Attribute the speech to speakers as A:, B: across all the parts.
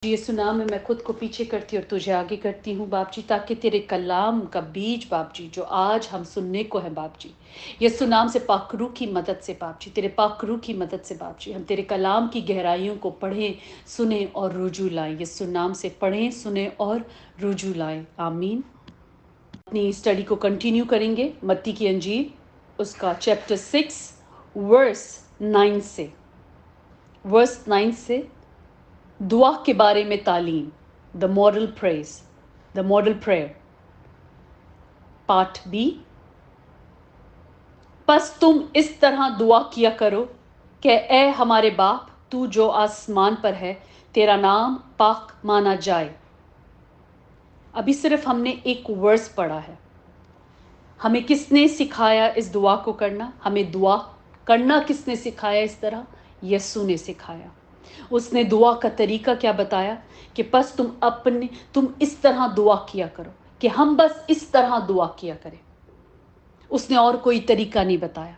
A: यीशु नाम में मैं खुद को पीछे करती और तुझे आगे करती हूँ बाप जी, ताकि तेरे कलाम का बीज बाप जी जो आज हम सुनने को है बाप जी, यीशु नाम से पाक रूह की मदद से बाप जी, तेरे पाक रूह की मदद से बाप जी, हम तेरे कलाम की गहराइयों को पढ़ें, सुने और रुजू लाएं। यीशु नाम से पढ़ें, सुने और रुजू लाएं। आमीन। अपनी स्टडी को कंटिन्यू करेंगे मत्ती की अंजील, उसका चैप्टर 6 वर्स 9 से दुआ के बारे में तालीम, the model prayer, part B. बस तुम इस तरह दुआ किया करो कि ए हमारे बाप, तू जो आसमान पर है, तेरा नाम पाक माना जाए। अभी सिर्फ हमने एक वर्स पढ़ा है। हमें किसने सिखाया इस दुआ को करना? हमें दुआ करना किसने सिखाया? इस तरह यीशु ने सिखाया। उसने दुआ का तरीका क्या बताया कि बस तुम इस तरह दुआ किया करो, कि हम बस इस तरह दुआ किया करें। उसने और कोई तरीका नहीं बताया,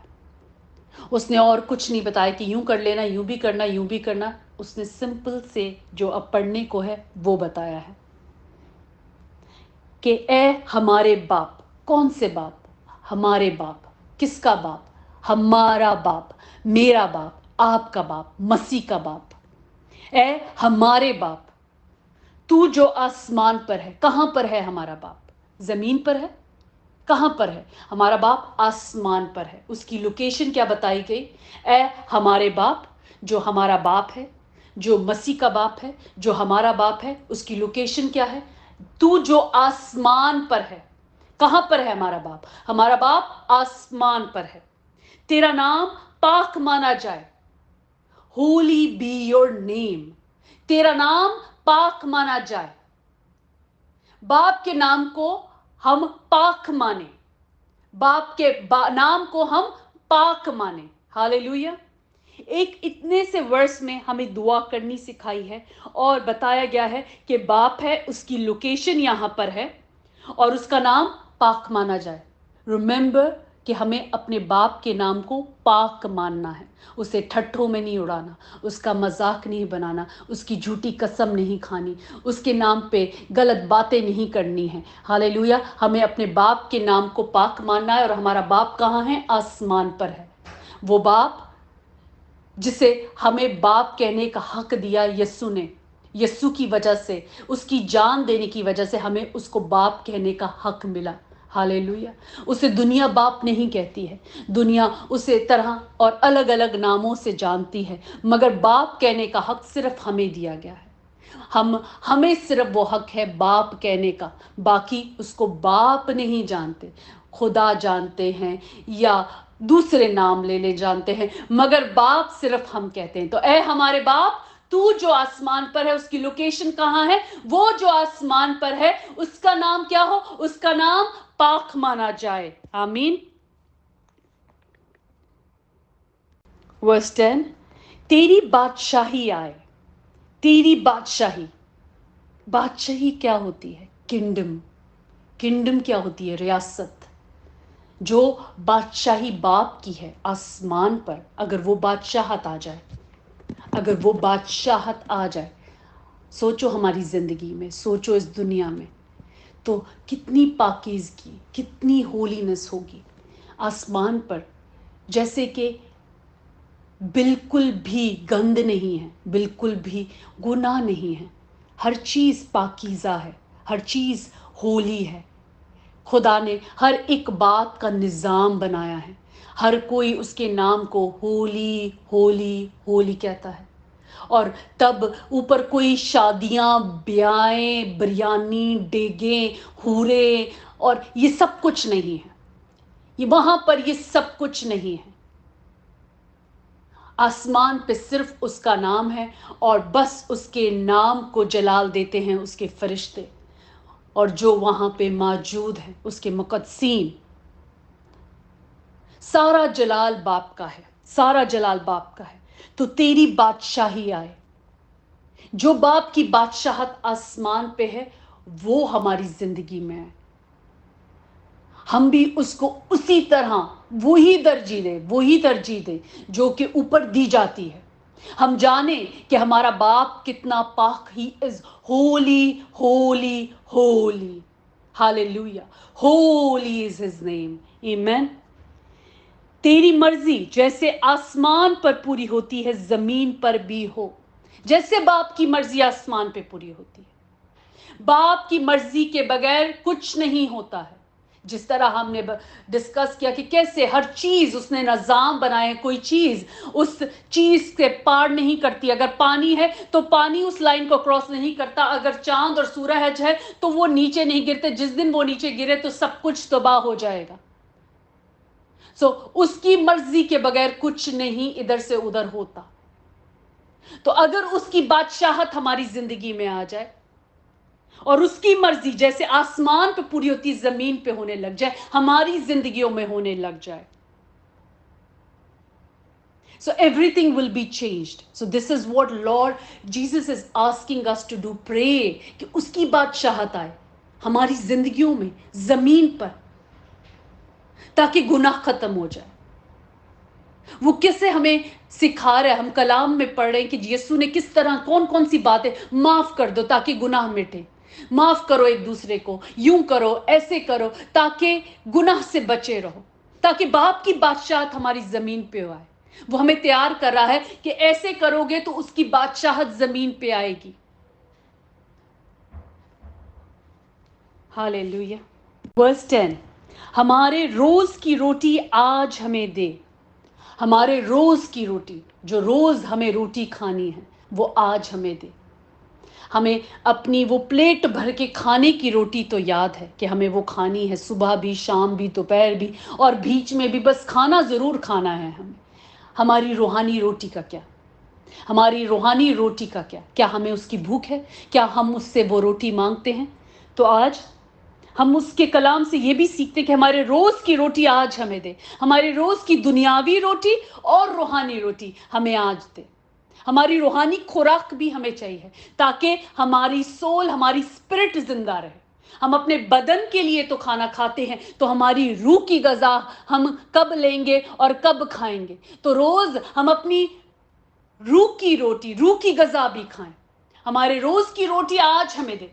A: उसने और कुछ नहीं बताया कि यूं कर लेना, यूं भी करना, यूं भी करना। उसने सिंपल से जो अब पढ़ने को है वो बताया है कि ए हमारे बाप। कौन से बाप? हमारे बाप। किसका बाप? हमारा बाप, मेरा बाप, आपका बाप, मसीह का बाप। ए हमारे बाप, तू जो आसमान पर है। कहां पर है हमारा बाप? जमीन पर है? कहां पर है हमारा बाप? आसमान पर है। उसकी लोकेशन क्या बताई गई? ए हमारे बाप, जो हमारा बाप है, जो मसीह का बाप है, जो हमारा बाप है, उसकी लोकेशन क्या है? तू जो आसमान पर है। कहां पर है हमारा बाप? हमारा बाप आसमान पर है। तेरा नाम पाक माना जाए, होली बी योर नेम। तेरा नाम पाक माना जाए। बाप के नाम को हम पाक माने, बाप के नाम को हम पाक माने। हालेलुया। एक इतने से वर्स में हमें दुआ करनी सिखाई है और बताया गया है कि बाप है, उसकी लोकेशन यहां पर है और उसका नाम पाक माना जाए। रिमेंबर कि हमें अपने बाप के नाम को पाक मानना है, उसे ठट्ठों में नहीं उड़ाना, उसका मजाक नहीं बनाना, उसकी झूठी कसम नहीं खानी, उसके नाम पे गलत बातें नहीं करनी है। हालेलुया। हमें अपने बाप के नाम को पाक मानना है। और हमारा बाप कहाँ है? आसमान पर है। वो बाप जिसे हमें बाप कहने का हक दिया यीशु ने, यीशु की वजह से, उसकी जान देने की वजह से हमें उसको बाप कहने का हक मिला। हालेलुया। उसे दुनिया बाप नहीं कहती है, दुनिया उसे तरह और अलग अलग नामों से जानती है, मगर बाप कहने का हक सिर्फ हमें दिया गया है। हमें सिर्फ वो हक है बाप कहने का, बाकी उसको बाप नहीं जानते। खुदा जानते हैं या दूसरे नाम ले जानते हैं, मगर बाप सिर्फ हम कहते हैं। तो ए हमारे बाप, तू जो आसमान पर है, उसकी लोकेशन कहां है? वो जो आसमान पर है, उसका नाम क्या हो? उसका नाम पाक माना जाए। आमीन। वर्स 10, तेरी बादशाही आए। तेरी बादशाही। बादशाही क्या होती है? किंगडम क्या होती है? रियासत। जो बादशाही बाप की है आसमान पर, अगर वो बादशाहत आ जाए, अगर वो बादशाहत आ जाए, सोचो हमारी जिंदगी में, सोचो इस दुनिया में, तो कितनी पाकीज़गी, कितनी होलीनेस होगी आसमान पर। जैसे कि बिल्कुल भी गंद नहीं है, बिल्कुल भी गुनाह नहीं है, हर चीज़ पाकीज़ा है, हर चीज़ होली है। खुदा ने हर एक बात का निज़ाम बनाया है। हर कोई उसके नाम को होली होली होली कहता है। और तब ऊपर कोई शादियां, ब्याहें, बिरयानी, डेगे, हूरे और ये सब कुछ नहीं है। ये वहां पर ये सब कुछ नहीं है। आसमान पे सिर्फ उसका नाम है और बस उसके नाम को जलाल देते हैं उसके फरिश्ते और जो वहां पे मौजूद है, उसके मुक़द्दसीन। सारा जलाल बाप का है, सारा जलाल बाप का है। तो तेरी बादशाही आए। जो बाप की बादशाहत आसमान पे है, वो हमारी जिंदगी में है। हम भी उसको उसी तरह वही तरजीह दे जो कि ऊपर दी जाती है। ہم جانیں کہ ہمارا باپ کتنا پاک، he is holy holy holy, hallelujah, holy is his name, آمین۔ تیری مرضی جیسے آسمان پر پوری ہوتی ہے زمین پر بھی ہو۔ جیسے باپ کی مرضی آسمان پہ پوری ہوتی ہے، باپ کی مرضی کے بغیر کچھ نہیں ہوتا ہے۔ جس طرح ہم نے ڈسکس کیا کہ کیسے ہر چیز اس نے نظام بنائے، کوئی چیز اس چیز سے پار نہیں کرتی۔ اگر پانی ہے تو پانی اس لائن کو کراس نہیں کرتا، اگر چاند اور سورج ہے تو وہ نیچے نہیں گرتے، جس دن وہ نیچے گرے تو سب کچھ تباہ ہو جائے گا۔ اس کی مرضی کے بغیر کچھ نہیں ادھر سے ادھر ہوتا۔ تو اگر اس کی بادشاہت ہماری زندگی میں آ جائے اور اس کی مرضی جیسے آسمان پہ پوری ہوتی زمین پہ ہونے لگ جائے، ہماری زندگیوں میں ہونے لگ جائے، so everything will be changed. So this is what Lord Jesus is asking us to do. Pray کہ اس کی بادشاہت آئے ہماری زندگیوں میں، زمین پر، تاکہ گناہ ختم ہو جائے۔ وہ کیسے ہمیں سکھا رہے ہیں، ہم کلام میں پڑھ رہے ہیں کہ یسوع نے کس طرح کون کون سی باتیں، معاف کر دو تاکہ گناہ مٹے، معاف کرو ایک دوسرے کو، یوں کرو، ایسے کرو تاکہ گناہ سے بچے رہو، تاکہ باپ کی بادشاہت ہماری زمین پہ آئے۔ وہ ہمیں تیار کر رہا ہے کہ ایسے کرو گے تو اس کی بادشاہت زمین پہ آئے گی۔ ہاللیلویا۔ ورس 10، ہمارے روز کی روٹی آج ہمیں دے۔ ہمارے روز کی روٹی، جو روز ہمیں روٹی کھانی ہے، وہ آج ہمیں دے۔ ہمیں اپنی وہ پلیٹ بھر کے کھانے کی روٹی تو یاد ہے کہ ہمیں وہ کھانی ہے، صبح بھی، شام بھی، دوپہر بھی، اور بیچ میں بھی، بس کھانا ضرور کھانا ہے ہمیں۔ ہماری روحانی روٹی کا کیا؟ ہماری روحانی روٹی کا کیا ہمیں اس کی بھوک ہے؟ کیا ہم اس سے وہ روٹی مانگتے ہیں؟ تو آج ہم اس کے کلام سے یہ بھی سیکھتے کہ ہمارے روز کی روٹی آج ہمیں دے۔ ہمارے روز کی دنیاوی روٹی اور روحانی روٹی ہمیں آج دے۔ ہماری روحانی خوراک بھی ہمیں چاہیے تاکہ ہماری سول، ہماری اسپرٹ زندہ رہے۔ ہم اپنے بدن کے لیے تو کھانا کھاتے ہیں، تو ہماری روح کی غذا ہم کب لیں گے اور کب کھائیں گے؟ تو روز ہم اپنی روح کی روٹی، روح کی غذا بھی کھائیں۔ ہمارے روز کی روٹی آج ہمیں دے۔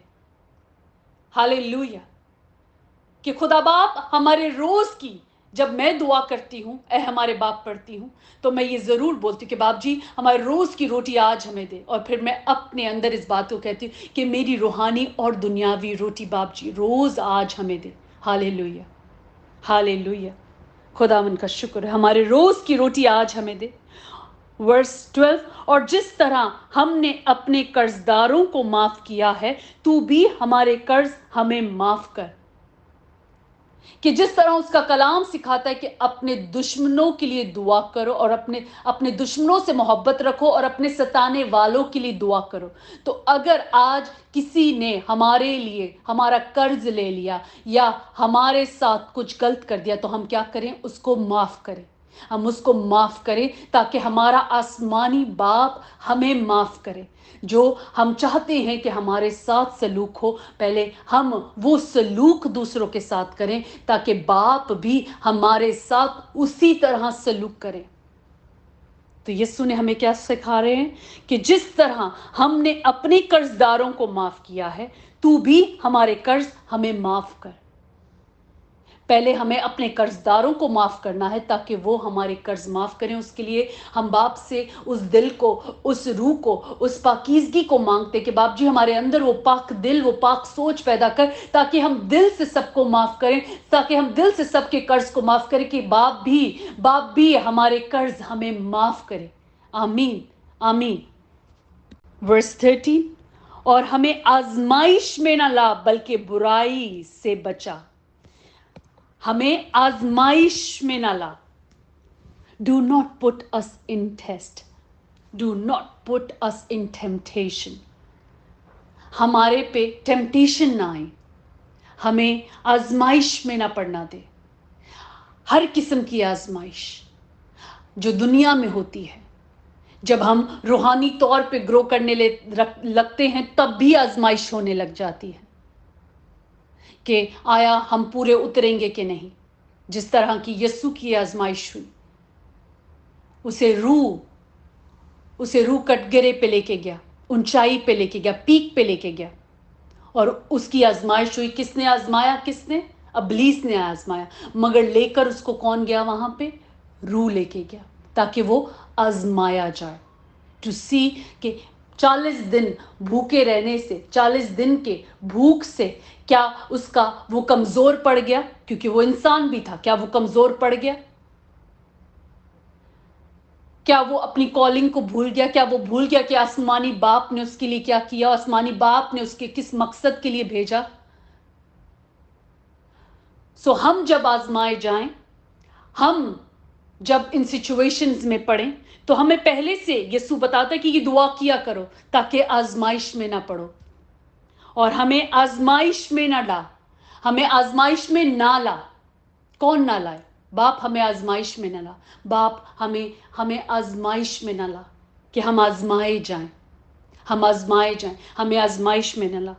A: ہاللیلویا۔ کہ خدا باپ ہمارے روز کی، جب میں دعا کرتی ہوں، اے ہمارے باپ پڑھتی ہوں، تو میں یہ ضرور بولتی ہوں کہ باپ جی ہمارے روز کی روٹی آج ہمیں دے، اور پھر میں اپنے اندر اس بات کو کہتی ہوں کہ میری روحانی اور دنیاوی روٹی باپ جی روز آج ہمیں دے۔ ہاللیلویا، ہاللیلویا، خداوند کا شکر ہے، ہمارے روز کی روٹی آج ہمیں دے۔ ورس 12، اور جس طرح ہم نے اپنے قرض داروں کو معاف کیا ہے، تو بھی ہمارے قرض ہمیں معاف کر۔ کہ جس طرح اس کا کلام سکھاتا ہے کہ اپنے دشمنوں کے لیے دعا کرو، اور اپنے دشمنوں سے محبت رکھو، اور اپنے ستانے والوں کے لیے دعا کرو۔ تو اگر آج کسی نے ہمارے لیے ہمارا قرض لے لیا یا ہمارے ساتھ کچھ غلط کر دیا، تو ہم کیا کریں؟ اس کو معاف کریں۔ ہم اس کو معاف کریں تاکہ ہمارا آسمانی باپ ہمیں معاف کرے۔ جو ہم چاہتے ہیں کہ ہمارے ساتھ سلوک ہو، پہلے ہم وہ سلوک دوسروں کے ساتھ کریں تاکہ باپ بھی ہمارے ساتھ اسی طرح سلوک کرے۔ تو یسوع نے ہمیں کیا سکھا رہے ہیں؟ کہ جس طرح ہم نے اپنے قرض داروں کو معاف کیا ہے، تو بھی ہمارے قرض ہمیں معاف کر۔ پہلے ہمیں اپنے قرض داروں کو معاف کرنا ہے تاکہ وہ ہمارے قرض معاف کریں۔ اس کے لیے ہم باپ سے اس دل کو، اس روح کو، اس پاکیزگی کو مانگتے کہ باپ جی ہمارے اندر وہ پاک دل، وہ پاک سوچ پیدا کر، تاکہ ہم دل سے سب کو معاف کریں، تاکہ ہم دل سے سب کے قرض کو معاف کریں، کہ باپ بھی ہمارے قرض ہمیں معاف کرے۔ آمین، آمین۔ ورس 13، اور ہمیں آزمائش میں نہ لا بلکہ برائی سے بچا۔ ہمیں آزمائش میں نہ لا۔ Do not put us in test, do not put us in temptation. ہمارے پہ ٹیمپٹیشن نہ آئے، ہمیں آزمائش میں نہ پڑنا دے۔ ہر قسم کی آزمائش جو دنیا میں ہوتی ہے، جب ہم روحانی طور پہ گرو کرنے لگتے ہیں، تب بھی آزمائش ہونے لگ جاتی ہے کہ آیا ہم پورے اتریں گے کہ نہیں۔ جس طرح کی یسوع کی آزمائش ہوئی، اسے روح उसे रूह कटघरे पे लेके गया, ऊंचाई पे लेके गया, पीक पे लेके गया, और उसकी आजमाइश हुई। किसने आजमाया? किसने? इब्लीस ने आजमाया। मगर लेकर उसको कौन गया वहां पे? रूह लेके गया, ताकि वो आजमाया जाए। टू सी कि 40 दिन भूखे रहने से, 40 दिन के भूख से क्या उसका वो कमजोर पड़ गया? क्योंकि वो इंसान भी था, क्या वो कमजोर पड़ गया? क्या वो अपनी कॉलिंग को भूल गया? क्या वो भूल गया कि आसमानी बाप ने उसके लिए क्या किया, आसमानी बाप ने उसके किस मकसद के लिए भेजा? सो हम जब आजमाए जाएं, हम जब इन सिचुएशंस में पड़े, तो हमें पहले से यीशु बताता है कि ये दुआ किया करो ताकि आजमाइश में ना पड़ो, और हमें आजमाइश में ना ला, हमें आजमाइश में ना ला। कौन ना लाए? बाप हमें आजमाइश में ना ला। बाप हमें आजमाइश में ना ला कि हम आजमाए जाएं, हम आजमाए जाएं, हमें आजमाइश में ना ला,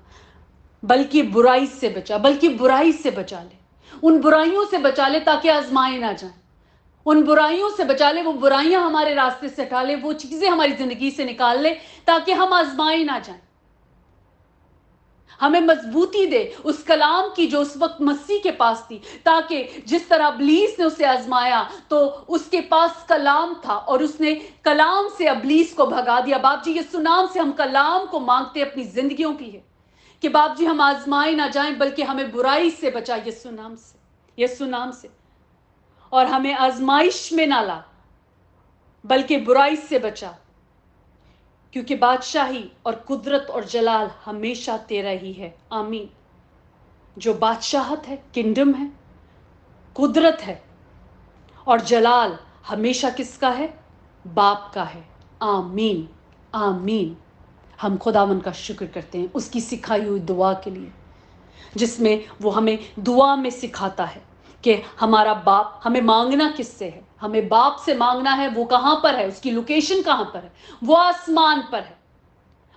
A: बल्कि बुराई से बचा, बल्कि बुराई से बचा ले। उन बुराइयों से बचा ले ताकि आजमाए ना जाएं। उन बुराइयों से बचा ले, वो बुराइयां हमारे रास्ते से हटा ले, वो चीजें हमारी जिंदगी से निकाल ले ताकि हम आजमाए ना जाएं। हमें मजबूती दे उस कलाम की जो उस वक्त मसीह के पास थी, ताकि जिस तरह इब्लीस ने उसे आजमाया तो उसके पास कलाम था और उसने कलाम से इब्लीस को भगा दिया। बाप जी, यीशु नाम से हम कलाम को मांगते अपनी जिंदगियों के लिए कि बाप जी हम आजमाए ना जाएं, बल्कि हमें बुराई से बचा यीशु नाम से, यीशु नाम से। और हमें आजमाइश में ना ला, बल्कि बुराई से बचा, क्योंकि बादशाही और कुदरत और जलाल हमेशा तेरा ही है। आमीन। जो बादशाहत है, किंगडम है, कुदरत है और जलाल हमेशा किसका है? बाप का है। आमीन, आमीन। हम खुदावन का शुक्र करते हैं उसकी सिखाई हुई दुआ के लिए, जिसमें वो हमें दुआ में सिखाता है कि हमारा बाप, हमें मांगना किससे है? हमें बाप से मांगना है। वो कहां पर है? उसकी लोकेशन कहां पर है? वो आसमान पर है।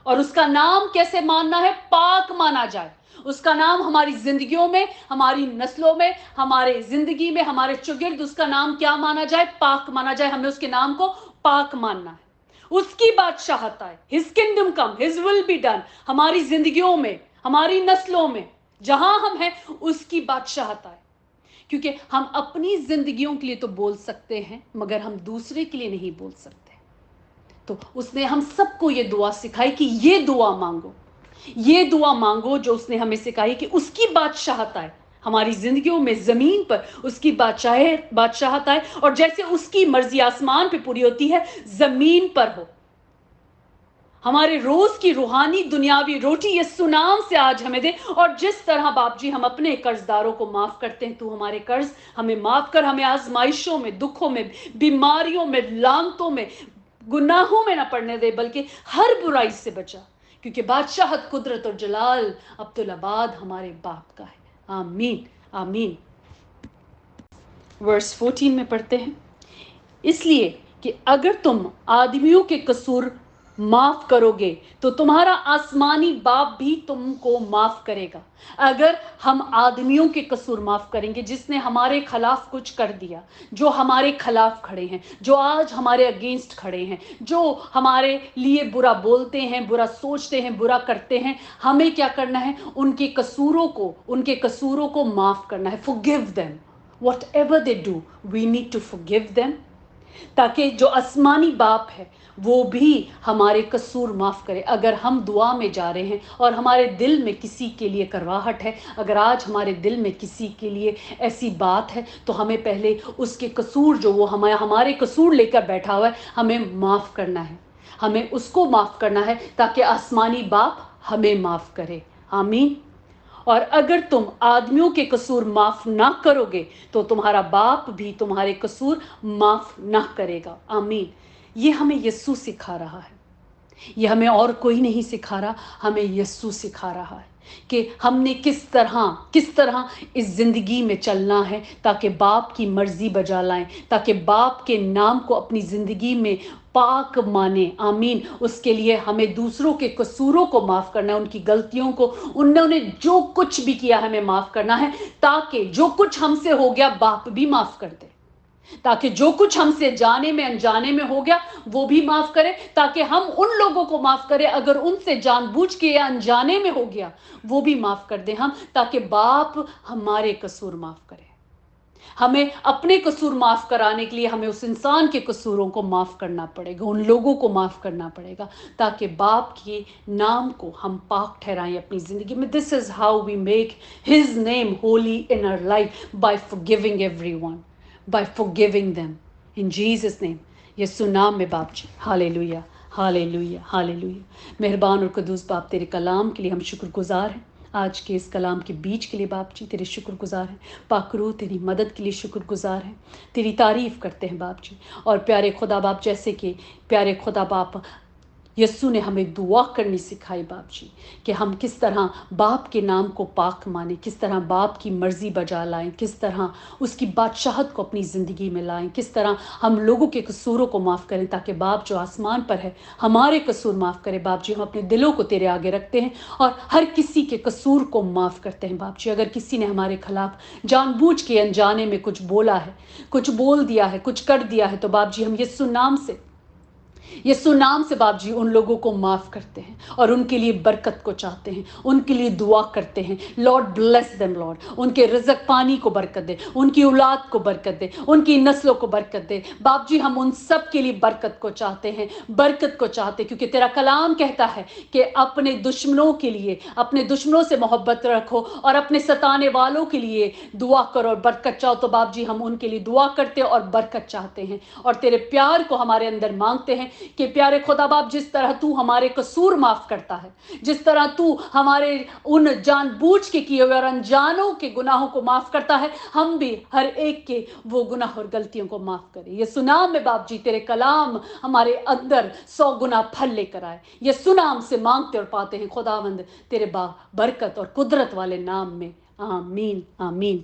A: और उसका नाम कैसे मानना है? पाक माना जाए। उसका नाम हमारी जिंदगियों में, हमारी नस्लों में, हमारे जिंदगी में, हमारे चुगिर्द उसका नाम क्या माना जाए? पाक माना जाए। हमें उसके नाम को पाक मानना है। उसकी बादशाहत आए, his kingdom come, his will be done, हमारी जिंदगियों में, हमारी नस्लों में, जहां हम हैं उसकी बादशाहत आए। क्योंकि हम अपनी जिंदगियों के लिए तो बोल सकते हैं, मगर हम दूसरे के लिए नहीं बोल सकते। तो उसने हम सबको ये दुआ सिखाई कि ये दुआ मांगो, ये दुआ मांगो जो उसने हमें सिखाई कि उसकी बादशाहत आए हमारी जिंदगियों में, जमीन पर उसकी बादशाहत आए, और जैसे उसकी मर्जी आसमान पे पूरी होती है, जमीन पर हो। हमारे रोज की रूहानी दुनियावी रोटी यीशु नाम से आज हमें दे। और जिस तरह बाप जी हम अपने कर्जदारों को माफ करते हैं, तू हमारे कर्ज हमें माफ कर। हमें आजमाइशों में, दुखों में, बीमारियों में, लानतों में, गुनाहों में ना पड़ने दे, बल्कि हर बुराई से बचा, क्योंकि बादशाहत, कुदरत और जलाल अब्दुल्लाबाद हमारे बाप का है। आमीन, आमीन। वर्स 14 में पढ़ते हैं, इसलिए कि अगर तुम आदमियों के कसूर माफ करोगे तो तुम्हारा आसमानी बाप भी तुमको माफ करेगा। अगर हम आदमियों के कसूर माफ करेंगे, जिसने हमारे खिलाफ कुछ कर दिया, जो हमारे खिलाफ खड़े हैं, जो आज हमारे अगेंस्ट खड़े हैं, जो हमारे लिए बुरा बोलते हैं, बुरा सोचते हैं, बुरा करते हैं, हमें क्या करना है? उनके कसूरों को माफ करना है। Forgive them whatever they do, we need to forgive them, ताकि जो आसमानी बाप है वो भी हमारे कसूर माफ करे। अगर हम दुआ में जा रहे हैं और हमारे दिल में किसी के लिए करवाहट है, अगर आज हमारे दिल में किसी के लिए ऐसी बात है, तो हमें पहले उसके कसूर, जो वो हमारे कसूर लेकर बैठा हुआ है, हमें माफ करना है। हमें उसको माफ करना है ताकि आसमानी बाप हमें माफ करे। आमीन। और अगर तुम आदमियों के कसूर माफ ना करोगे तो तुम्हारा बाप भी तुम्हारे कसूर माफ ना करेगा। आमीन। ये हमें यीशु सिखा रहा है, ये हमें और कोई नहीं सिखा रहा, हमें यीशु सिखा रहा है कि हमने किस तरह इस जिंदगी में चलना है, ताकि बाप की मर्जी बजा लाएं, ताकि बाप के नाम को अपनी जिंदगी में पाक माने। आमीन। उसके लिए हमें दूसरों के कसूरों को माफ करना है, उनकी गलतियों को, उन्होंने जो कुछ भी किया हमें माफ करना है, ताकि जो कुछ हमसे हो गया बाप भी माफ कर दे। ताकि जो कुछ हमसे जाने में अनजाने में हो गया वो भी माफ करे, ताकि हम उन लोगों को माफ करें अगर उनसे जानबूझ के या अनजाने में हो गया वो भी माफ कर दें हम, ताकि बाप हमारे कसूर माफ करे। हमें अपने कसूर माफ कराने के लिए हमें उस इंसान के कसूरों को माफ करना पड़ेगा, उन लोगों को माफ करना पड़ेगा, ताकि बाप के नाम को हम पाक ठहराएं अपनी जिंदगी में। This is how we make his name holy in our life, by forgiving everyone, by forgiving them in Jesus name. यीशु नाम में बाप जी, हालेलुया हालेलुया हालेलुया। मेहरबान और कदूस बाप, तेरे कलाम के लिए हम शुक्रगुजार हैं। आज के इस कलाम के बीच के लिए बाप जी तेरे शुक्रगुजार हैं। पाकरू तेरी मदद के लिए शुक्रगुजार हैं, तेरी तारीफ़ करते हैं बाप जी। और प्यारे खुदा बाप, जैसे कि प्यारे खुदा बाप यस्सु ने हमें दुआ करनी सिखाई बाप जी, कि हम किस तरह बाप के नाम को पाक माने, किस तरह बाप की मर्ज़ी बजा लाएं, किस तरह उसकी बादशाहत को अपनी ज़िंदगी में लाएं, किस तरह हम लोगों के कसूरों को माफ़ करें, ताकि बाप जो आसमान पर है हमारे कसूर माफ़ करे। बाप जी, हम अपने दिलों को तेरे आगे रखते हैं और हर किसी के कसूर को माफ़ करते हैं बाप जी। अगर किसी ने हमारे खिलाफ जानबूझ के अनजाने में कुछ बोला है, कुछ बोल दिया है, कुछ कर दिया है, तो बाप जी हम यीशु नाम से बाप जी उन लोगों को माफ करते हैं और उनके लिए बरकत को चाहते हैं, उनके लिए दुआ करते हैं। लॉर्ड ब्लेस देम लॉर्ड, उनके रिज़्क पानी को बरकत दे, उनकी औलाद को बरकत दे, उनकी नस्लों को बरकत दे। बाप जी हम उन सब के लिए बरकत को चाहते हैं, बरकत को चाहते हैं, क्योंकि तेरा कलाम कहता है कि अपने दुश्मनों के लिए, अपने दुश्मनों से मोहब्बत रखो और अपने सताने वालों के लिए दुआ करो और बरकत चाहो। तो बाप जी हम उनके लिए दुआ करते हैं और बरकत चाहते हैं और तेरे प्यार को हमारे अंदर मांगते हैं कि प्यारे खुदा बाप, जिस तरह तू हमारे कसूर माफ करता है, जिस तरह तू हमारे उन जानबूझ के किए हुए और अनजानों के गुनाहों को माफ करता है, हम भी हर एक के वो गुनाह और गलतियों को माफ करें। ये सुनाम में बाप जी तेरे कलाम हमारे अंदर 100 गुना फल लेकर आए। ये सुनाम से मांगते और पाते हैं खुदावंद तेरे बरकत और कुदरत वाले नाम में, आमीन आमीन।